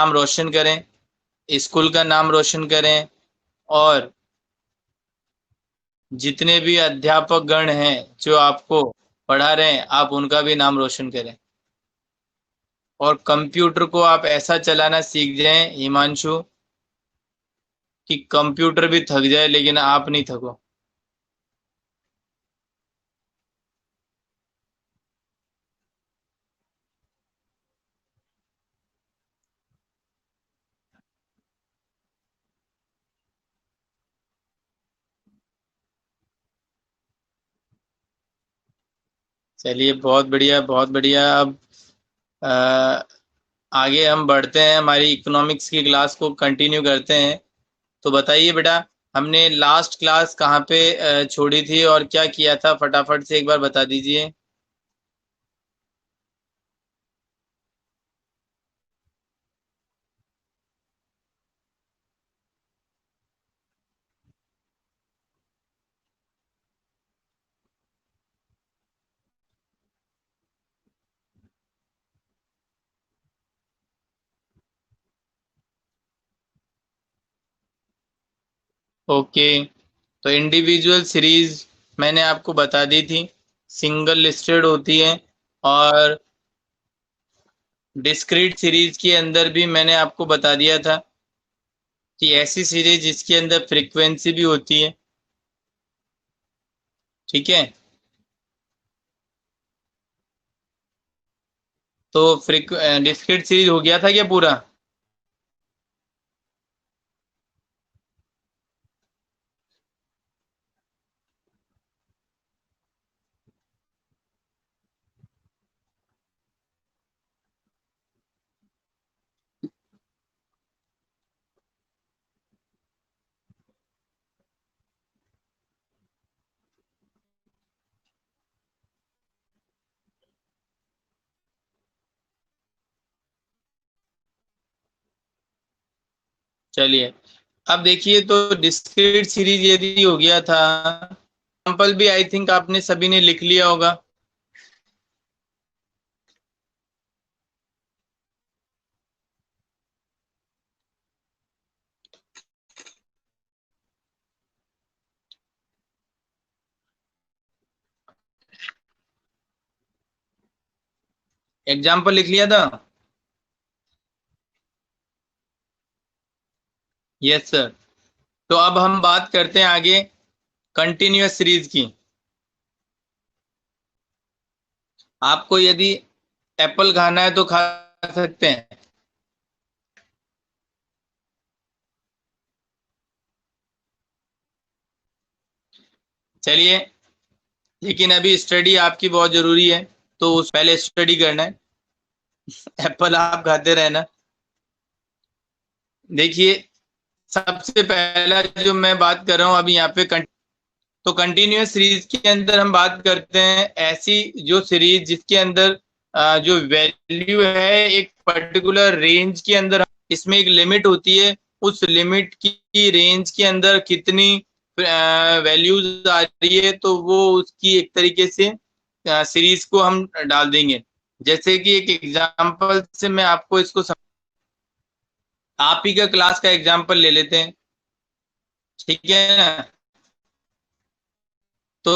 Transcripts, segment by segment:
नाम रोशन करें, स्कूल का नाम रोशन करें, और जितने भी अध्यापक गण हैं जो आपको पढ़ा रहे हैं आप उनका भी नाम रोशन करें। और कंप्यूटर को आप ऐसा चलाना सीख जाएं हिमांशु कि कंप्यूटर भी थक जाए लेकिन आप नहीं थको। चलिए बहुत बढ़िया बहुत बढ़िया। अब अ, आगे हम बढ़ते हैं, हमारी इकोनॉमिक्स की क्लास को कंटिन्यू करते हैं। तो बताइए बेटा, हमने लास्ट क्लास कहाँ पे छोड़ी थी और क्या किया था, फटाफट से एक बार बता दीजिए। ओके, तो इंडिविजुअल सीरीज मैंने आपको बता दी थी, सिंगल लिस्टेड होती है। और डिस्क्रीट सीरीज के अंदर भी मैंने आपको बता दिया था कि ऐसी सीरीज जिसके अंदर फ्रीक्वेंसी भी होती है। ठीक है, तो डिस्क्रीट सीरीज हो गया था क्या पूरा? चलिए, अब देखिए, तो डिस्क्रीट सीरीज यदि हो गया था, एग्जाम्पल भी आई थिंक आपने सभी ने लिख लिया होगा। एग्जाम्पल लिख लिया था? Yes sir. तो अब हम बात करते हैं आगे कंटिन्यूअस सीरीज की। आपको यदि एप्पल खाना है तो खा सकते हैं। चलिए, लेकिन अभी स्टडी आपकी बहुत जरूरी है, तो उस पहले स्टडी करना है। एप्पल आप खाते रहना। देखिए, सबसे पहला जो मैं बात कर रहा हूँ अभी यहाँ पे तो कंटिन्यूअस सीरीज के अंदर हम बात करते हैं ऐसी जो सीरीज जिसके अंदर जो वैल्यू है एक पर्टिकुलर रेंज के अंदर, इसमें एक लिमिट होती है, उस लिमिट की रेंज के अंदर कितनी वैल्यूज आ रही है तो वो उसकी एक तरीके से सीरीज को हम डाल देंगे। जैसे कि एक एग्जांपल से मैं आपको इसको आप ही का क्लास का एग्जांपल ले लेते हैं। ठीक है ना? तो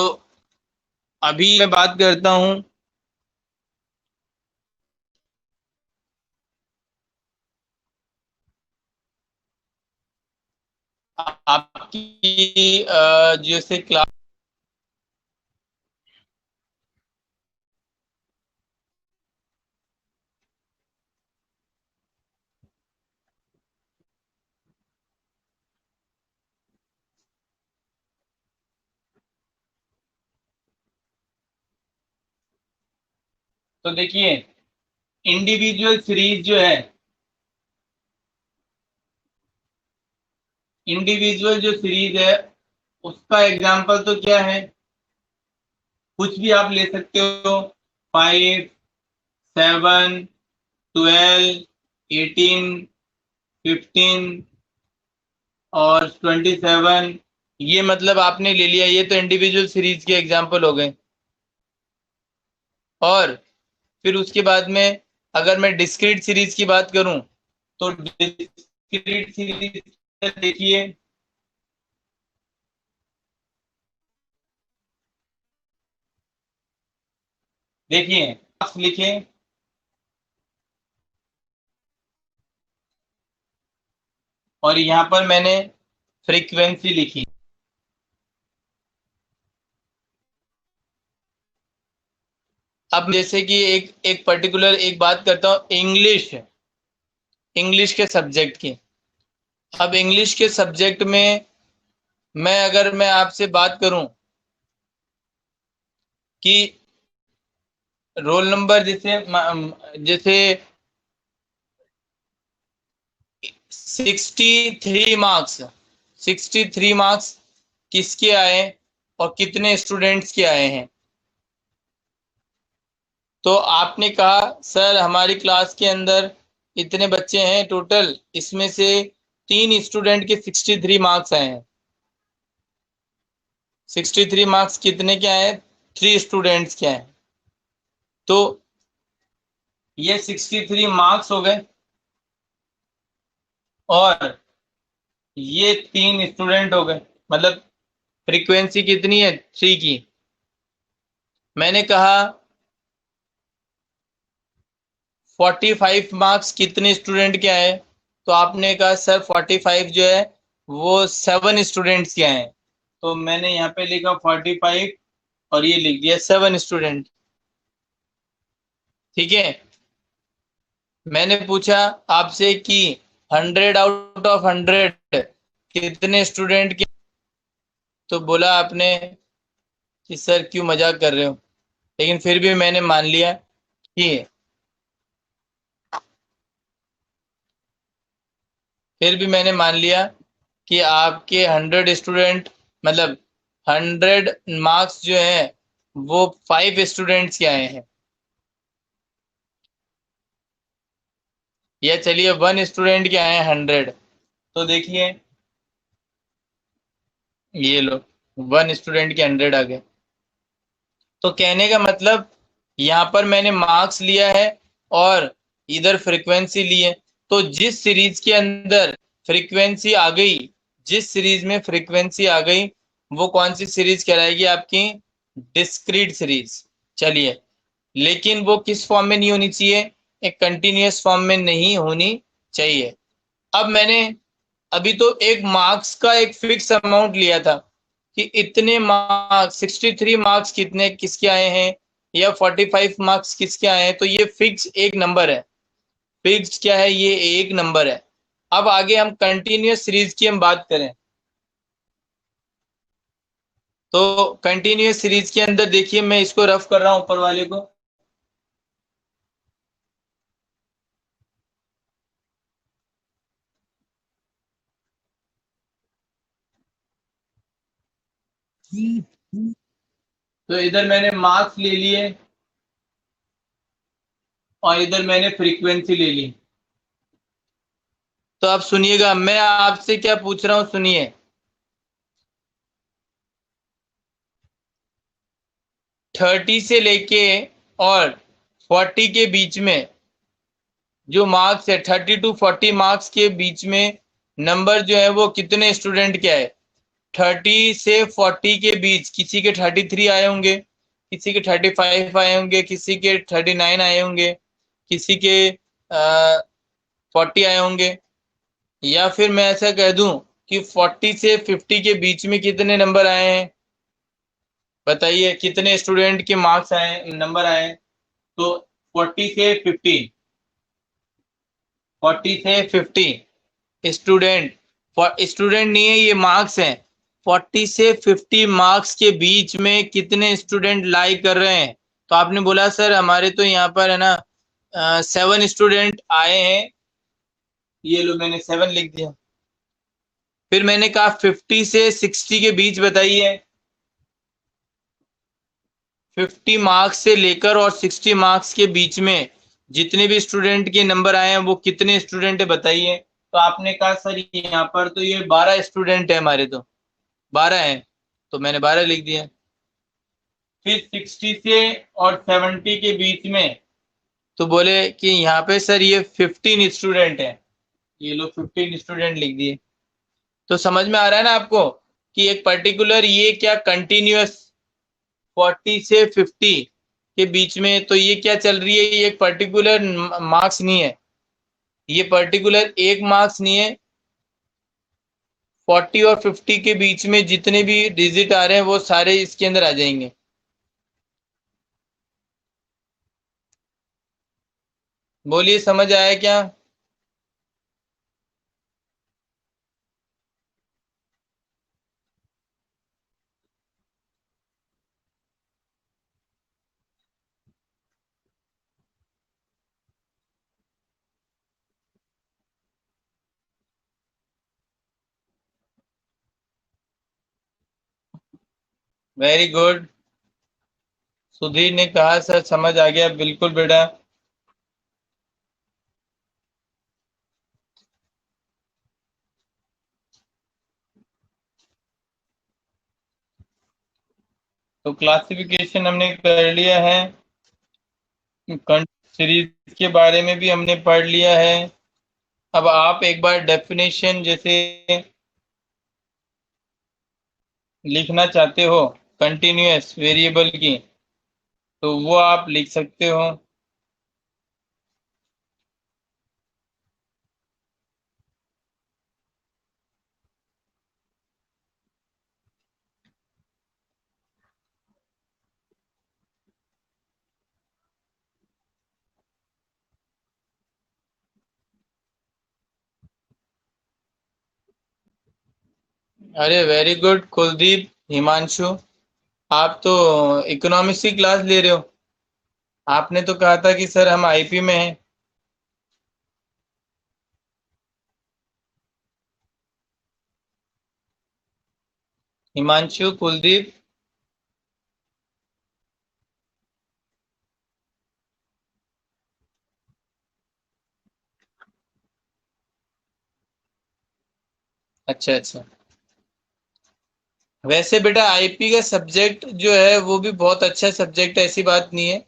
अभी मैं बात करता हूँ आपकी जैसे क्लास। तो देखिए, इंडिविजुअल सीरीज जो है, इंडिविजुअल जो सीरीज है उसका एग्जांपल तो क्या है, कुछ भी आप ले सकते हो। 5, 7, 12, 18, 15 और 27, ये मतलब आपने ले लिया, ये तो इंडिविजुअल सीरीज के एग्जांपल हो गए। और फिर उसके बाद में अगर मैं डिस्क्रीट सीरीज की बात करूं तो डिस्क्रीट सीरीज देखिए, देखिए लिखें और यहां पर मैंने फ्रीक्वेंसी लिखी। अब जैसे कि एक एक पर्टिकुलर एक बात करता हूं, इंग्लिश, इंग्लिश के सब्जेक्ट की। अब इंग्लिश के सब्जेक्ट में अगर मैं आपसे बात करूं कि रोल नंबर जैसे जैसे 63 मार्क्स, 63 मार्क्स किसके आए और कितने स्टूडेंट्स के आए हैं? तो आपने कहा सर हमारी क्लास के अंदर इतने बच्चे हैं टोटल, इसमें से 3 स्टूडेंट के 63 मार्क्स आए हैं। 63 मार्क्स कितने के आए? 3 स्टूडेंट्स के आए। तो ये 63 मार्क्स हो गए और ये 3 स्टूडेंट हो गए, मतलब फ्रीक्वेंसी कितनी है? 3 की। मैंने कहा 45 मार्क्स कितने स्टूडेंट के आए? तो आपने कहा सर 45 जो है वो 7 स्टूडेंट्स के आए। तो मैंने यहाँ पे लिखा 45 और ये लिख दिया 7 स्टूडेंट। ठीक है। मैंने पूछा आपसे कि 100 आउट ऑफ 100 कितने स्टूडेंट के? तो बोला आपने कि सर क्यों मजाक कर रहे हो, लेकिन फिर भी मैंने मान लिया कि कि आपके 100 स्टूडेंट, मतलब 100 मार्क्स जो है वो 5 स्टूडेंट्स के आए हैं। या चलिए 1 स्टूडेंट के आए हैं 100। तो देखिए ये लो, 1 स्टूडेंट के 100 आ गए। तो कहने का मतलब यहाँ पर मैंने मार्क्स लिया है और इधर फ्रीक्वेंसी ली है। तो जिस सीरीज के अंदर फ्रीक्वेंसी आ गई, जिस सीरीज में फ्रीक्वेंसी आ गई, वो कौन सी सीरीज कहलाएगी? आपकी डिस्क्रीट सीरीज। चलिए, लेकिन वो किस फॉर्म में नहीं होनी चाहिए? एक कंटिन्यूअस फॉर्म में नहीं होनी चाहिए। अब मैंने अभी तो एक मार्क्स का एक फिक्स अमाउंट लिया था कि इतने मार्क्स, 63 मार्क्स कितने किसके आए हैं या 45 मार्क्स किसके आए हैं। तो ये फिक्स एक नंबर है। फिक्स क्या है? ये एक नंबर है। अब आगे हम कंटिन्यूअस सीरीज की हम बात करें तो कंटिन्यूअस सीरीज के अंदर देखिए, मैं इसको रफ कर रहा हूं ऊपर वाले को। तो इधर मैंने मार्क्स ले लिए और इधर मैंने फ्रीक्वेंसी ले ली। तो अब सुनिएगा मैं आपसे क्या पूछ रहा हूं, सुनिए। 30 से लेके और 40 के बीच में जो मार्क्स है, 30 to 40 मार्क्स के बीच में नंबर जो है वो कितने स्टूडेंट के आए? 30 से 40 के बीच किसी के 33 आए होंगे, किसी के 35 आए होंगे, किसी के 39 आए होंगे, किसी के 40 आए होंगे। या फिर मैं ऐसा कह दूं कि 40 से 50 के बीच में कितने नंबर आए हैं? बताइए कितने स्टूडेंट के मार्क्स आए, नंबर आए? तो 40 से 50 स्टूडेंट, स्टूडेंट नहीं है ये, मार्क्स हैं। 40 से 50 मार्क्स के बीच में कितने स्टूडेंट लाई कर रहे हैं? तो आपने बोला सर हमारे तो यहाँ पर है ना 7 स्टूडेंट आए हैं। ये लो मैंने 7 लिख दिया। फिर मैंने कहा 50 से 60 के बीच बताइए, 50 मार्क्स से लेकर और 60 मार्क्स के बीच में जितने भी स्टूडेंट के नंबर आए हैं वो कितने स्टूडेंट है बताइए। तो आपने कहा सर यहाँ पर तो ये 12 स्टूडेंट है हमारे, तो 12 हैं, तो मैंने 12 लिख दिया। फिर 60 से और 70 के बीच में तो बोले कि यहाँ पे सर ये 15 स्टूडेंट है। ये लो 15 स्टूडेंट लिख दिए। तो समझ में आ रहा है ना आपको कि एक पर्टिकुलर ये क्या कंटिन्यूअस 40 से 50 के बीच में, तो ये क्या चल रही है, ये एक पर्टिकुलर मार्क्स नहीं है, ये पर्टिकुलर एक मार्क्स नहीं है। 40 और 50 के बीच में जितने भी डिजिट आ रहे हैं वो सारे इसके अंदर आ जाएंगे। बोलिए, समझ आया क्या? Very good. सुधीर ने कहा सर समझ आ गया, बिल्कुल बेटा। तो क्लासिफिकेशन हमने कर लिया है, सीरीज के बारे में भी हमने पढ़ लिया है। अब आप एक बार डेफिनेशन जैसे लिखना चाहते हो कंटिन्यूअस वेरिएबल की, तो वो आप लिख सकते हो। अरे वेरी गुड कुलदीप, हिमांशु, आप तो इकोनॉमिक्स की क्लास ले रहे हो। आपने तो कहा था कि सर हम आईपी में हैं। हिमांशु, कुलदीप। अच्छा अच्छा। वैसे बेटा आईपी का सब्जेक्ट जो है वो भी बहुत अच्छा सब्जेक्ट है, ऐसी बात नहीं है।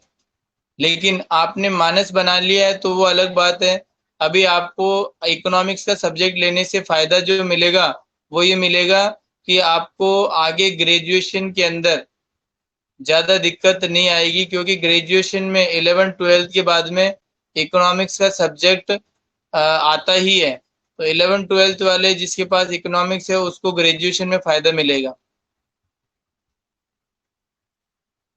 लेकिन आपने मानस बना लिया है तो वो अलग बात है। अभी आपको इकोनॉमिक्स का सब्जेक्ट लेने से फायदा जो मिलेगा वो ये मिलेगा कि आपको आगे ग्रेजुएशन के अंदर ज्यादा दिक्कत नहीं आएगी, क्योंकि ग्रेजुएशन में 11 12 के बाद में इकोनॉमिक्स का सब्जेक्ट आता ही है। तो 11 12 वाले जिसके पास इकोनॉमिक्स है उसको ग्रेजुएशन में फायदा मिलेगा।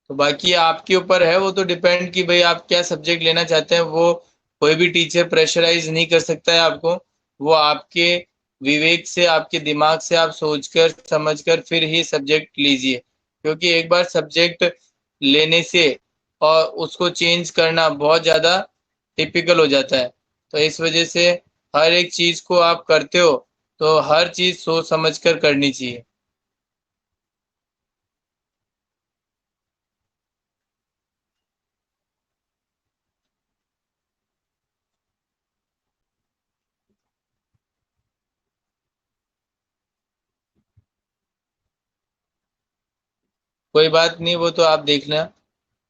तो बाकी आपके ऊपर है, वो तो डिपेंड कि भाई आप क्या सब्जेक्ट लेना चाहते हैं। वो कोई भी टीचर प्रेशराइज नहीं कर सकता है आपको। वो आपके विवेक से, आपके दिमाग से आप सोचकर समझकर फिर ही सब्जेक्ट लीजिए, क्योंकि एक बार सब्जेक्ट लेने से और उसको चेंज करना बहुत ज़्यादा टिपिकल हो जाता है। तो इस वजह से हर एक चीज़ को आप करते हो तो हर चीज़ सोच समझ कर करनी चाहिए। कोई बात नहीं, वो तो आप देखना।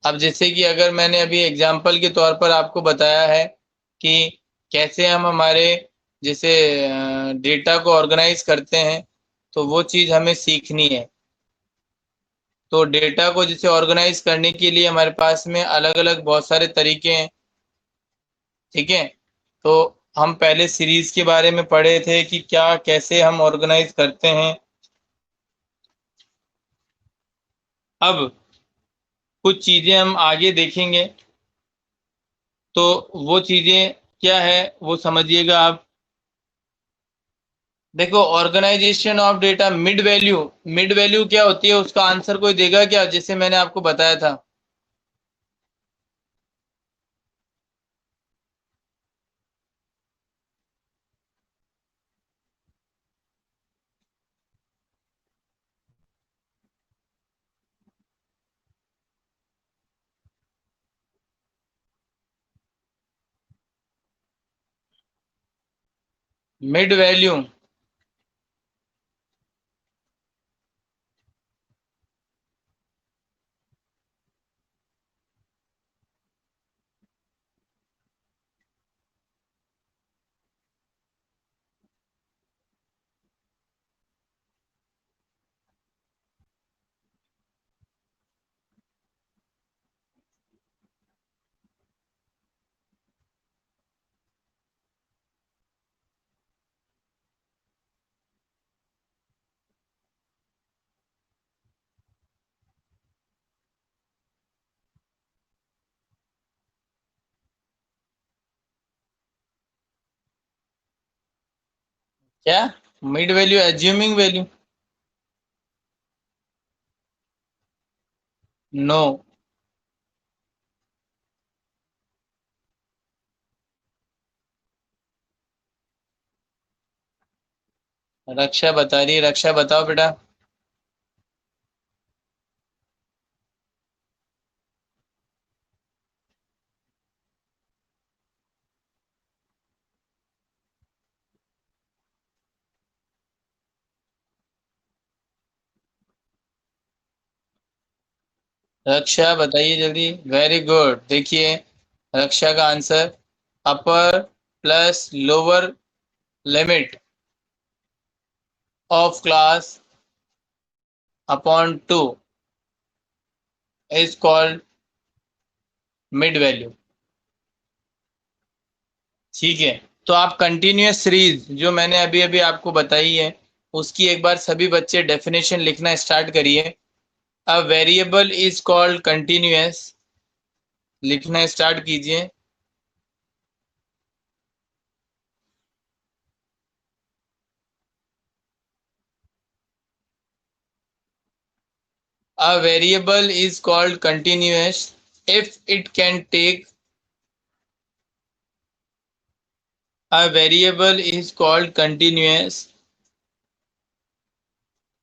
अब जैसे कि अगर मैंने अभी एग्जाम्पल के तौर पर आपको बताया है कि कैसे हम हमारे जैसे डेटा को ऑर्गेनाइज करते हैं, तो वो चीज़ हमें सीखनी है। तो डेटा को जैसे ऑर्गेनाइज करने के लिए हमारे पास में अलग अलग बहुत सारे तरीके हैं। ठीक है। तो हम पहले सीरीज के बारे में पढ़े थे कि क्या कैसे हम ऑर्गेनाइज करते हैं। अब कुछ चीज़ें हम आगे देखेंगे, तो वो चीज़ें क्या है वो समझिएगा आप। देखो, organisation of data, mid value, mid value क्या होती है उसका आंसर कोई देगा क्या, जैसे मैंने आपको बताया था। मिड वैल्यू, क्या? Mid value, assuming value? No. Raksha बता रही है, रक्षा बताओ बेटा। रक्षा बताइए जल्दी। Very good. देखिए रक्षा का answer, upper plus lower limit of class upon two is called mid value. ठीक है। तो आप कंटिन्यूअस सीरीज जो मैंने अभी अभी आपको बताई है, उसकी एक बार सभी बच्चे डेफिनेशन लिखना स्टार्ट करिए। A variable is called continuous, लिखना स्टार्ट कीजिए। A variable is called continuous if it can take a variable is called continuous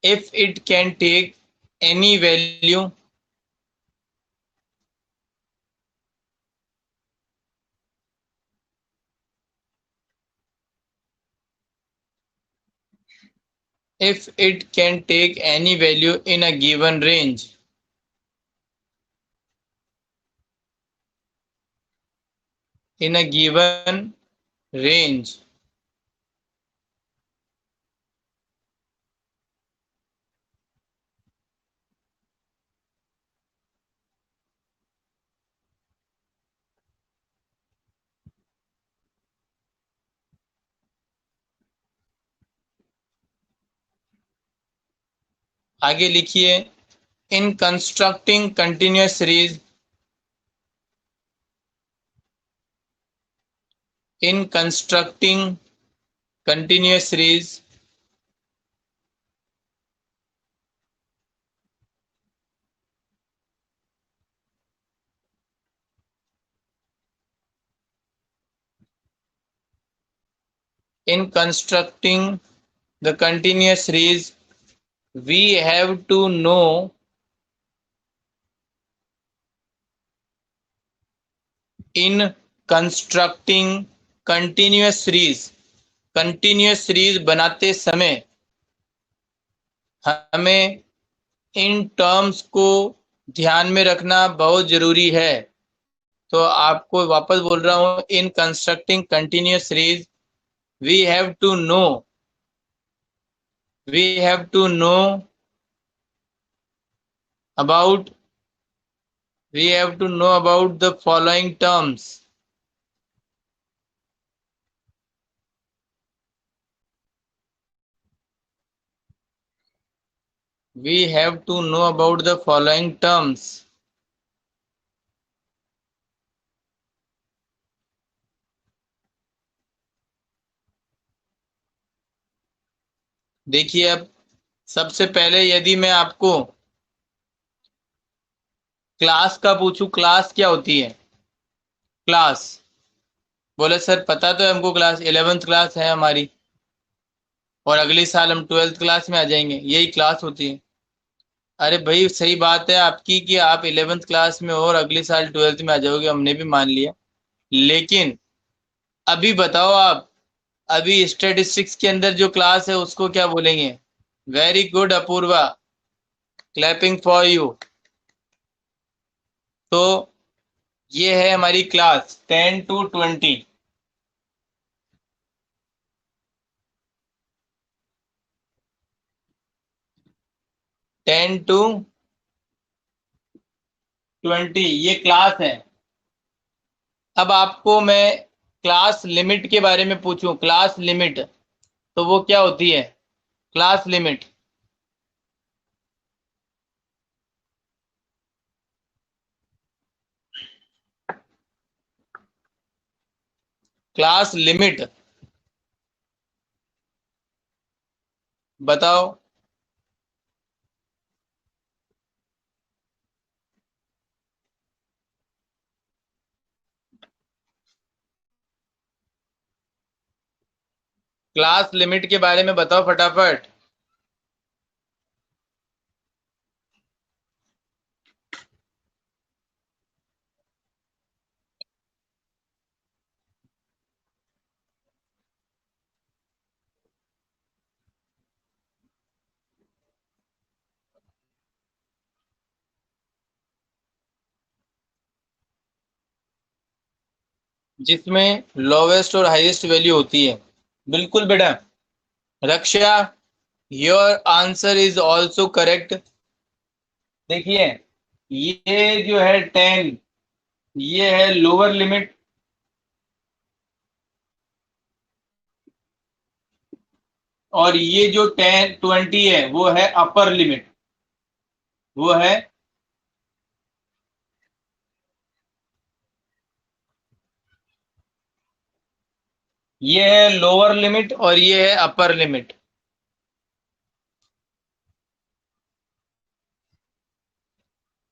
if it can take any value if it can take any value in a given range. In a given range. आगे लिखिए, in constructing continuous series, in constructing continuous series, in constructing the continuous series, we have to know in constructing continuous series बनाते समय हमें in terms को ध्यान में रखना बहुत जरूरी है। तो आपको वापस बोल रहा हूं, in constructing continuous series we have to know, we have to know about, we have to know about the following terms. We have to know about the following terms. देखिए अब सबसे पहले यदि मैं आपको क्लास का पूछूं, क्लास क्या होती है? क्लास, बोले सर पता तो है हमको, क्लास 11th क्लास है हमारी और अगले साल हम 12th क्लास में आ जाएंगे, यही क्लास होती है। अरे भाई सही बात है आपकी कि आप 11th क्लास में हो और अगले साल 12th में आ जाओगे, हमने भी मान लिया। लेकिन अभी बताओ आप, अभी स्टैटिस्टिक्स के अंदर जो क्लास है उसको क्या बोलेंगे? Very good Apoorva, clapping for you. तो ये है हमारी क्लास 10 to 20। 10 to 20 ये क्लास है। अब आपको मैं क्लास लिमिट के बारे में पूछूं, क्लास लिमिट, तो वो क्या होती है? क्लास लिमिट, क्लास लिमिट बताओ। क्लास लिमिट के बारे में बताओ फटाफट। जिसमें लोवेस्ट और हाईएस्ट वैल्यू होती है। बिल्कुल बेटा। Raksha, your answer is also correct. देखिए, ये जो है 10, ये है लोअर लिमिट, और ये जो 10 20 है वो है अपर लिमिट। वो है, ये है लोअर लिमिट और ये है अपर लिमिट।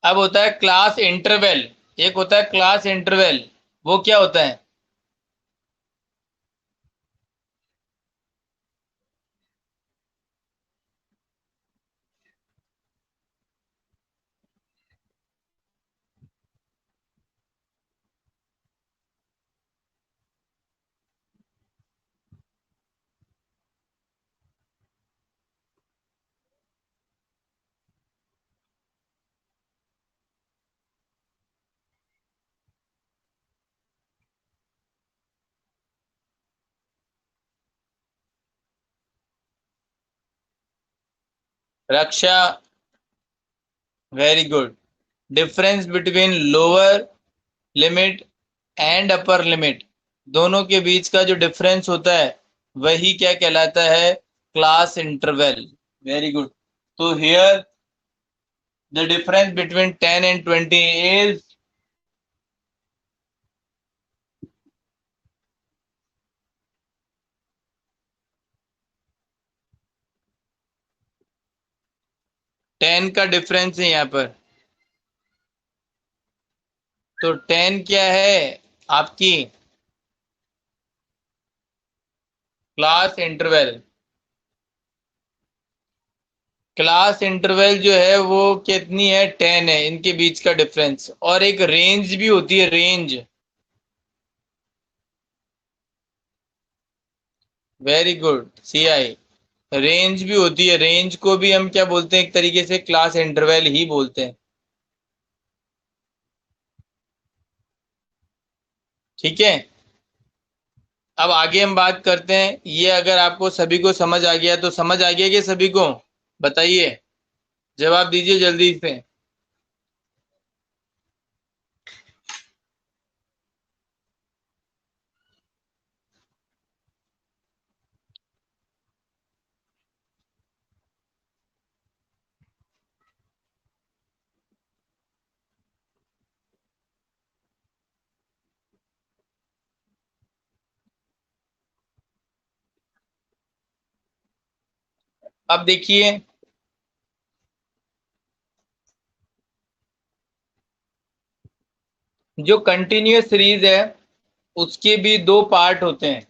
अब होता है क्लास इंटरवल। एक होता है क्लास इंटरवल, वो क्या होता है? Raksha, very good. Difference between lower limit and upper limit, दोनों के बीच का जो डिफरेंस होता है वही क्या कहलाता है? Class interval. Very good. तो here the difference between 10 and 20 is 10 का डिफरेंस है यहाँ पर। तो 10 क्या है आपकी? Class interval. क्लास इंटरवल जो है वो कितनी है? 10 है इनके बीच का डिफरेंस। और एक रेंज भी होती है, रेंज। वेरी गुड सी आई। रेंज भी होती है, रेंज को भी हम क्या बोलते हैं? एक तरीके से क्लास इंटरवल ही बोलते हैं। ठीक है। अब आगे हम बात करते हैं, ये अगर आपको सभी को समझ आ गया तो समझ आ गया कि सभी को? बताइए, जवाब दीजिए जल्दी से। अब देखिए, जो कंटिन्यूअस सीरीज है उसके भी दो पार्ट होते हैं।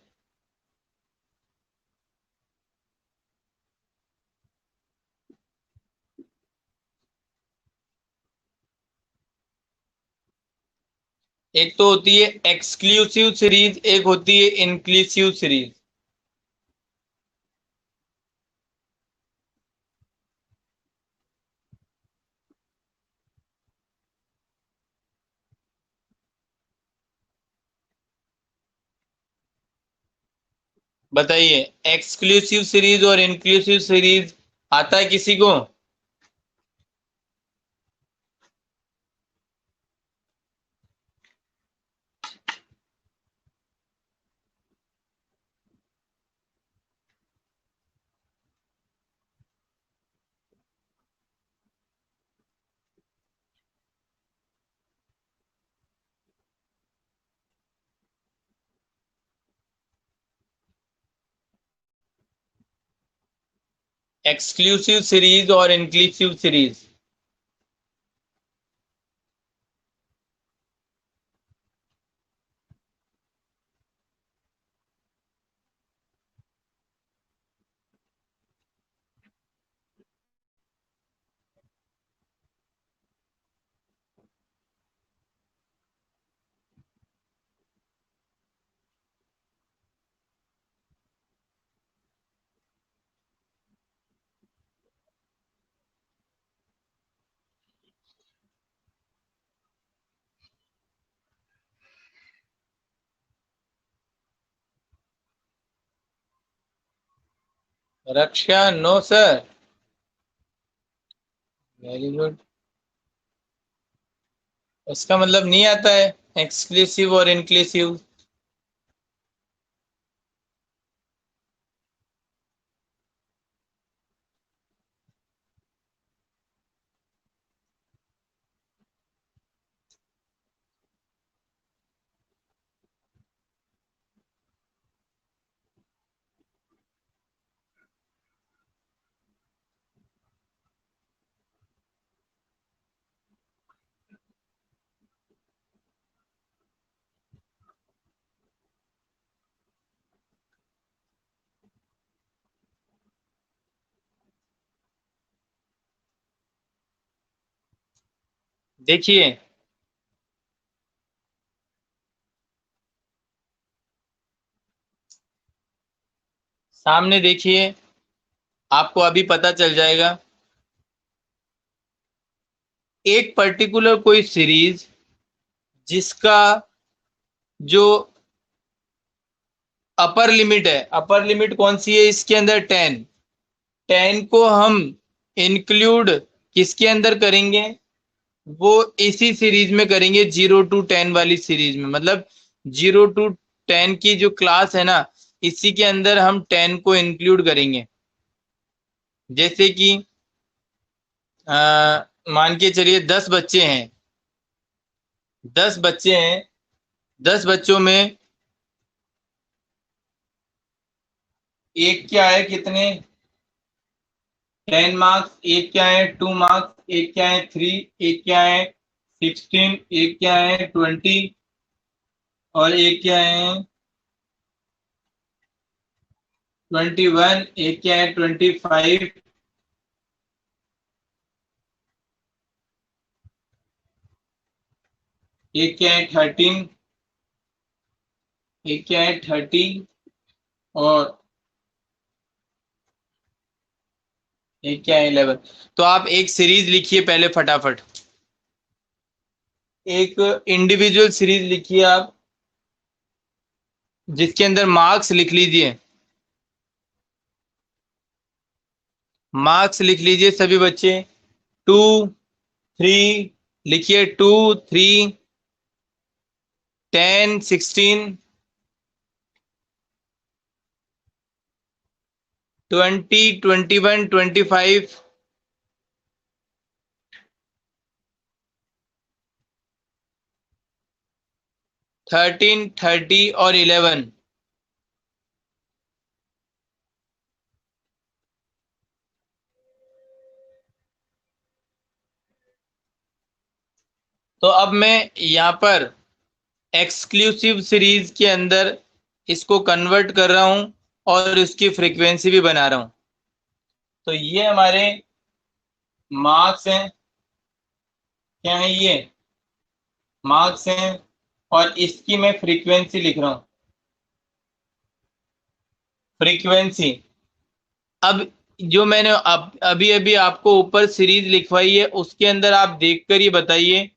एक तो होती है एक्सक्लूसिव सीरीज, एक होती है इंक्लूसिव सीरीज। बताइए, एक्सक्लूसिव सीरीज और इंक्लूसिव सीरीज आता है किसी को? एक्सक्लूसिव सीरीज और इंक्लूसिव सीरीज। रक्षा, नो सर। Very good. इसका मतलब नहीं आता है एक्सक्लूसिव और इंक्लूसिव। देखिए, सामने देखिए, आपको अभी पता चल जाएगा। एक पर्टिकुलर कोई सीरीज जिसका जो अपर लिमिट है, अपर लिमिट कौन सी है इसके अंदर? 10। 10 को हम इंक्लूड किसके अंदर करेंगे? वो इसी सीरीज में करेंगे, 0 to 10 वाली सीरीज में। मतलब 0 to 10 की जो क्लास है ना, इसी के अंदर हम 10 को इंक्लूड करेंगे। जैसे कि मान के चलिए 10 बच्चे हैं, 10 बच्चे हैं, 10 बच्चों में एक क्या है, कितने? 10 मार्क्स। एक क्या है? 2 मार्क्स। एक क्या है? 3। एक क्या है? 16। एक क्या है? 20। और एक क्या है? 21। एक क्या है? 25। एक क्या है? 13। एक क्या है? 30। और एक क्या है? 11। तो आप एक सीरीज लिखिए पहले फटाफट। एक इंडिविजुअल सीरीज लिखिए आप, जिसके अंदर मार्क्स लिख लीजिए। मार्क्स लिख लीजिए सभी बच्चे। 2, 3 लिखिए। 2, 3, 10, 16, 20, 21, 25, 13, 30 और 11। तो अब मैं यहाँ पर एक्सक्लूसिव सीरीज के अंदर इसको कन्वर्ट कर रहा हूं और इसकी फ्रीक्वेंसी भी बना रहा हूं। तो ये हमारे मार्क्स हैं। क्या है ये? मार्क्स हैं। और इसकी मैं फ्रीक्वेंसी लिख रहा हूं। फ्रीक्वेंसी। अब जो मैंने अभी अभी आपको ऊपर सीरीज लिखवाई है, उसके अंदर आप देखकर ये बताइए,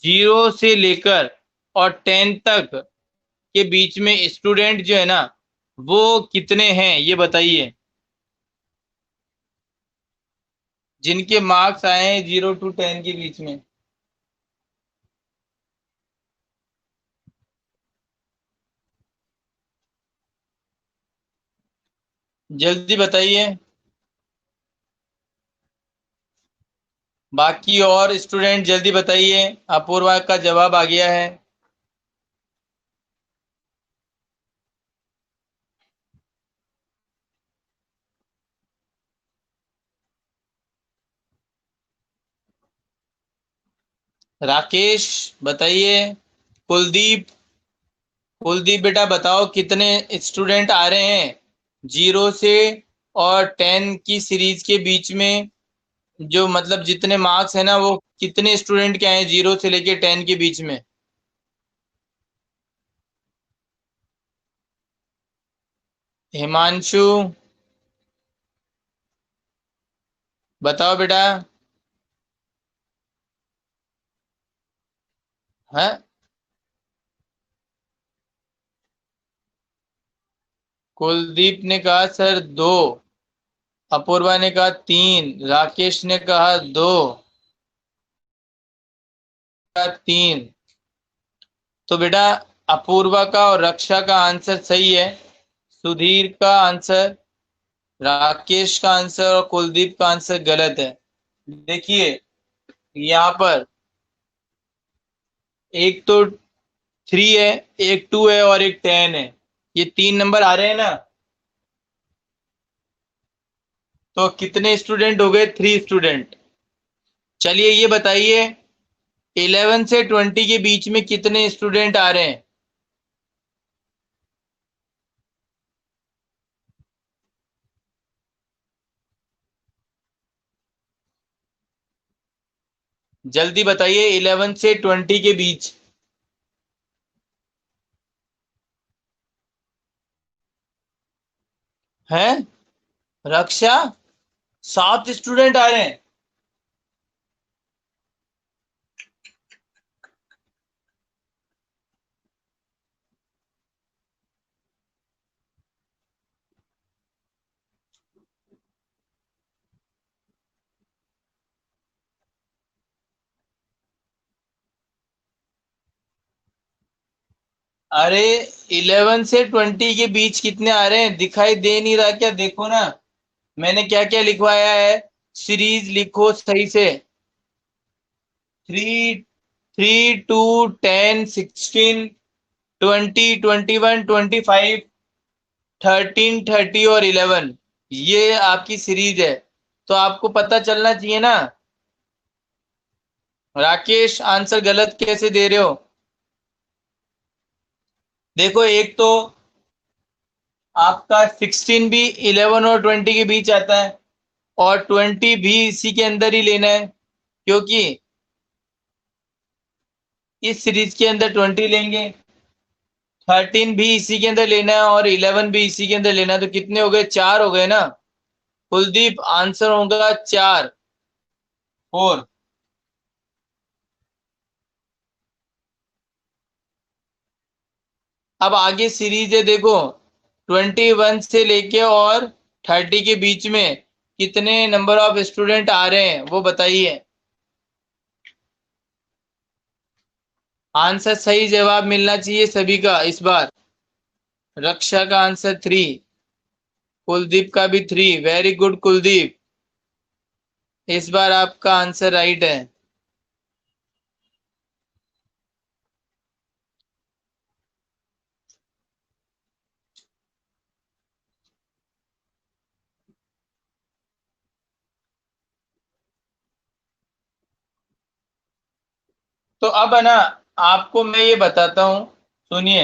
0 से लेकर और 10 तक के बीच में स्टूडेंट जो है ना, वो कितने हैं ये बताइए, जिनके मार्क्स आए हैं 0 to 10 के बीच में। जल्दी बताइए। बाकी और स्टूडेंट जल्दी बताइए। अपूर्वा का जवाब आ गया है। राकेश बताइए। कुलदीप, कुलदीप बेटा बताओ कितने स्टूडेंट आ रहे हैं 0 से और 10 की सीरीज के बीच में, जो मतलब जितने मार्क्स है ना वो कितने स्टूडेंट के आए 0 से लेके 10 के बीच में। हिमांशु बताओ बेटा। है कुलदीप ने कहा सर 2, अपूर्वा ने कहा 3, राकेश ने कहा 2, 3। तो बेटा अपूर्वा का और रक्षा का आंसर सही है, सुधीर का आंसर, राकेश का आंसर और कुलदीप का आंसर गलत है। देखिए यहाँ पर एक तो 3 है, एक 2 है और एक 10 है, ये 3 नंबर आ रहे हैं ना। तो कितने स्टूडेंट हो गए? 3 स्टूडेंट। चलिए ये बताइए 11 से 20 के बीच में कितने स्टूडेंट आ रहे हैं? जल्दी बताइए 11 से 20 के बीच। है रक्षा 7 स्टूडेंट आ रहे हैं। अरे 11 से 20 के बीच कितने आ रहे हैं? दिखाई दे नहीं रहा क्या? देखो ना मैंने क्या क्या लिखवाया है। सीरीज लिखो सही से। 3, 3, 2, 10, 16, 20, 21, 25, 13, 30 और 11, ये आपकी सीरीज है। तो आपको पता चलना चाहिए ना। राकेश आंसर गलत कैसे दे रहे हो? देखो एक तो आपका 16 भी 11 और 20 के बीच आता है, और 20 भी इसी के अंदर ही लेना है, क्योंकि इस सीरीज के अंदर 20 लेंगे। 13 भी इसी के अंदर लेना है और 11 भी इसी के अंदर लेना है। तो कितने हो गए? 4 हो गए ना। कुलदीप आंसर होगा 4, 4। अब आगे सीरीज है देखो, 21 से लेके और 30 के बीच में कितने नंबर ऑफ स्टूडेंट आ रहे हैं वो बताइए। आंसर सही जवाब मिलना चाहिए सभी का इस बार। रक्षा का आंसर 3, कुलदीप का भी 3। वेरी गुड कुलदीप, इस बार आपका आंसर राइट है। तो अब है ना, आपको मैं ये बताता हूं, सुनिए।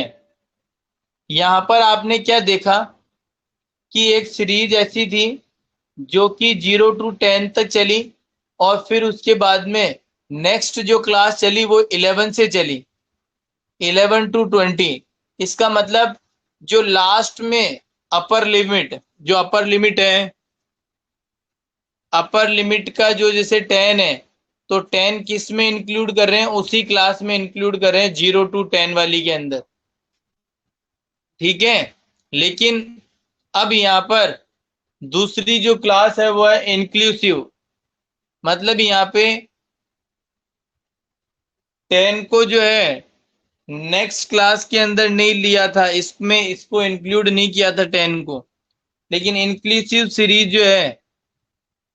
यहां पर आपने क्या देखा कि एक सीरीज ऐसी थी जो कि 0 to 10 तक चली, और फिर उसके बाद में नेक्स्ट जो क्लास चली वो 11 से चली, 11 to 20। इसका मतलब जो लास्ट में अपर लिमिट, जो अपर लिमिट है, अपर लिमिट का जो जैसे 10 है, तो 10 किस में इंक्लूड कर रहे हैं? उसी क्लास में इंक्लूड कर रहे हैं 0 to 10 वाली के अंदर। ठीक है। लेकिन अब यहाँ पर दूसरी जो क्लास है वो है इंक्लूसिव। मतलब यहाँ पे 10 को जो है नेक्स्ट क्लास के अंदर नहीं लिया था, इसमें इसको इंक्लूड नहीं किया था 10 को। लेकिन इंक्लूसिव सीरीज जो है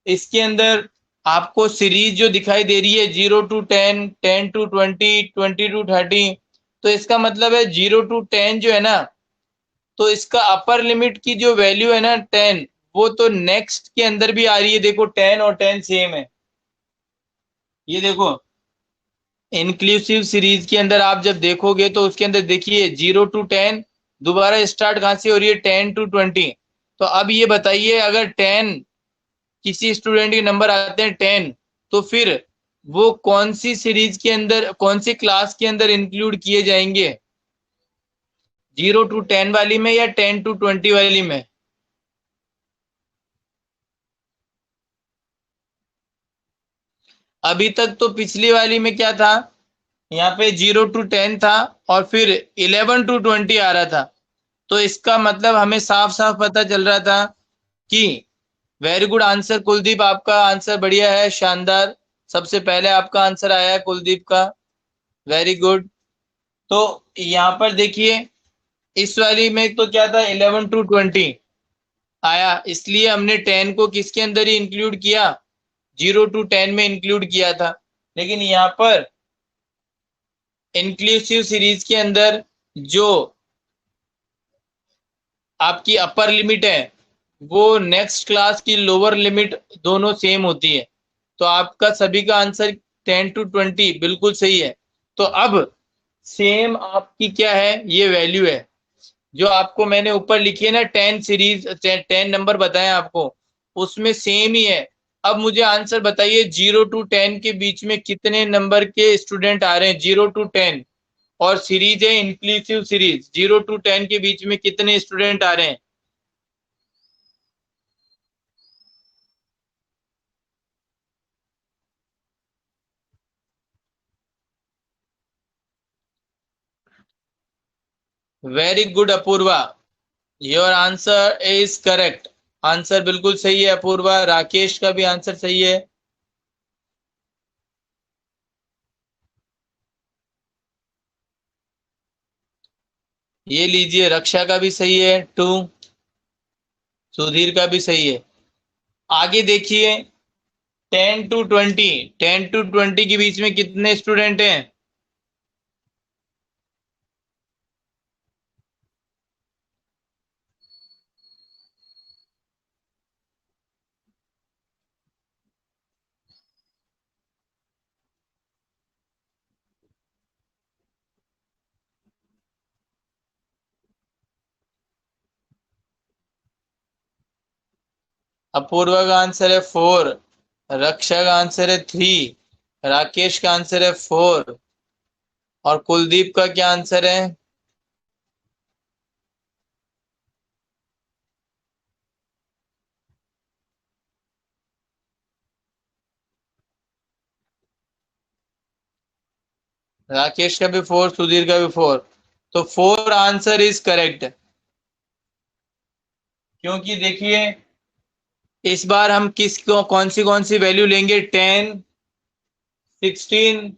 इसके अंदर आपको सीरीज जो दिखाई दे रही है 0 to 10, 10 to 20, 20 to 30, तो इसका मतलब है 0 to 10 जो है ना, तो इसका अपर लिमिट की जो वैल्यू है ना 10, वो तो नेक्स्ट के अंदर भी आ रही है। देखो 10 और 10 सेम है, ये देखो इंक्लूसिव सीरीज के अंदर आप जब देखोगे तो उसके अंदर देखिए 0 to 10 दोबारा स्टार्ट कहां से हो रही है, 10 to 20। तो अब ये बताइए अगर 10 किसी स्टूडेंट के नंबर आते हैं 10, तो फिर वो कौन सी सीरीज के अंदर, कौन सी क्लास के अंदर इंक्लूड किए जाएंगे, 0 to 10 वाली में या 10 to 20 वाली में? अभी तक तो पिछली वाली में क्या था, यहाँ पे 0 to 10 था और फिर 11 to 20 आ रहा था। तो इसका मतलब हमें साफ साफ पता चल रहा था कि वेरी गुड आंसर कुलदीप, आपका आंसर बढ़िया है, शानदार। सबसे पहले आपका आंसर आया है कुलदीप का, वेरी गुड। तो यहाँ पर देखिए इस वाली में तो क्या था, 11 to 20 आया, इसलिए हमने 10 को किसके अंदर ही इंक्लूड किया, 0 to 10 में इंक्लूड किया था। लेकिन यहाँ पर इंक्लूसिव सीरीज के अंदर जो आपकी अपर लिमिट है वो नेक्स्ट क्लास की लोअर लिमिट दोनों सेम होती है। तो आपका सभी का आंसर 10 to 20 बिल्कुल सही है। तो अब सेम आपकी क्या है, ये वैल्यू है जो आपको मैंने ऊपर लिखी है ना, 10 सीरीज, 10 नंबर बताए आपको, उसमें सेम ही है। अब मुझे आंसर बताइए 0 to 10 के बीच में कितने नंबर के स्टूडेंट आ रहे हैं, 0 to 10, और सीरीज है इंक्लूसिव सीरीज, 0 to 10 के बीच में कितने स्टूडेंट आ रहे हैं? Very good Apoorva, your answer is correct. Answer बिल्कुल सही है अपूर्वा। राकेश का भी आंसर सही है। ये लीजिए, रक्षा का भी सही है 2, सुधीर का भी सही है। आगे देखिए 10 to 20, 10 to 20 के बीच में कितने स्टूडेंट हैं? अपूर्वा का आंसर है 4, रक्षा का आंसर है 3, राकेश का आंसर है 4, और कुलदीप का क्या आंसर है? राकेश का भी 4, सुधीर का भी 4। तो 4 आंसर इज करेक्ट। क्योंकि देखिए इस बार हम किसको कौन सी वैल्यू लेंगे, 10, 16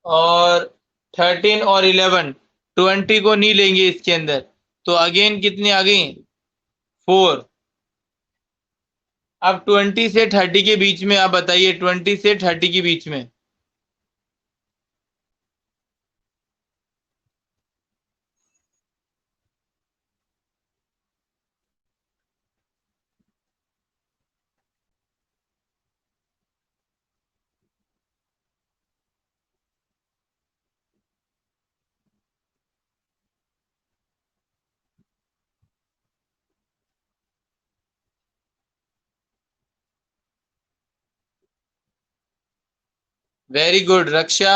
और 13 और 11, 20 को नहीं लेंगे इसके अंदर। तो अगेन कितनी आ गई, 4। अब 20 से 30 के बीच में आप बताइए, 20 से 30 के बीच में। Very good Raksha,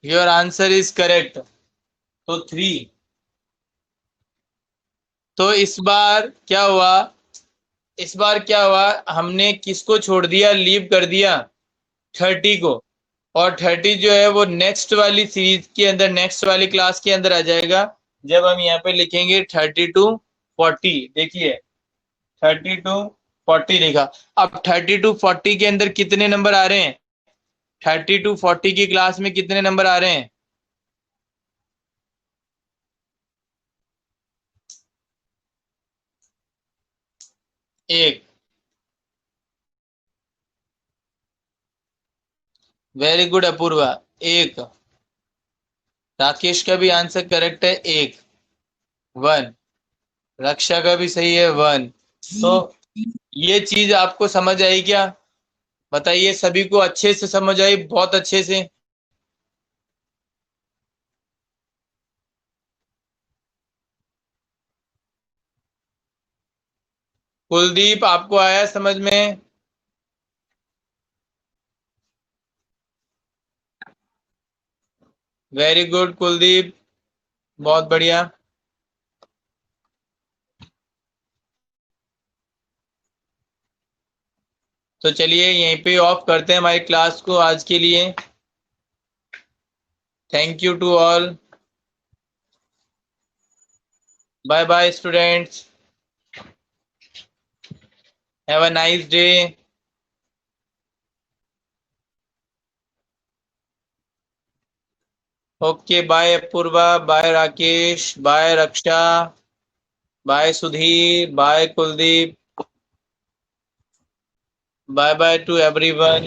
your answer is correct. तो 3। तो इस बार क्या हुआ, हमने किसको छोड़ दिया, लीव कर दिया 30 को। और 30 जो है वो नेक्स्ट वाली सीरीज के अंदर, नेक्स्ट वाली क्लास के अंदर आ जाएगा जब हम यहाँ पे लिखेंगे 30 to 40। देखिए 30 to 40 लिखा। अब 30 to 40 के अंदर कितने नंबर आ रहे हैं, 30 to 40 की क्लास में कितने नंबर आ रहे हैं? एक। वेरी गुड अपूर्वा, एक। राकेश का भी आंसर करेक्ट है, एक, 1। रक्षा का भी सही है, 1। तो ये चीज आपको समझ आई क्या? बताइए, सभी को अच्छे से समझ आई? बहुत अच्छे से। कुलदीप, आपको आया समझ में? वेरी गुड कुलदीप, बहुत बढ़िया। तो चलिए यहीं पे ऑफ करते हैं हमारी क्लास को आज के लिए। Thank you to all. Bye bye students, have a nice day. Okay, bye Apoorva, bye Rakesh, bye Raksha, bye Sudhir, bye Kuldeep, bye bye to everyone.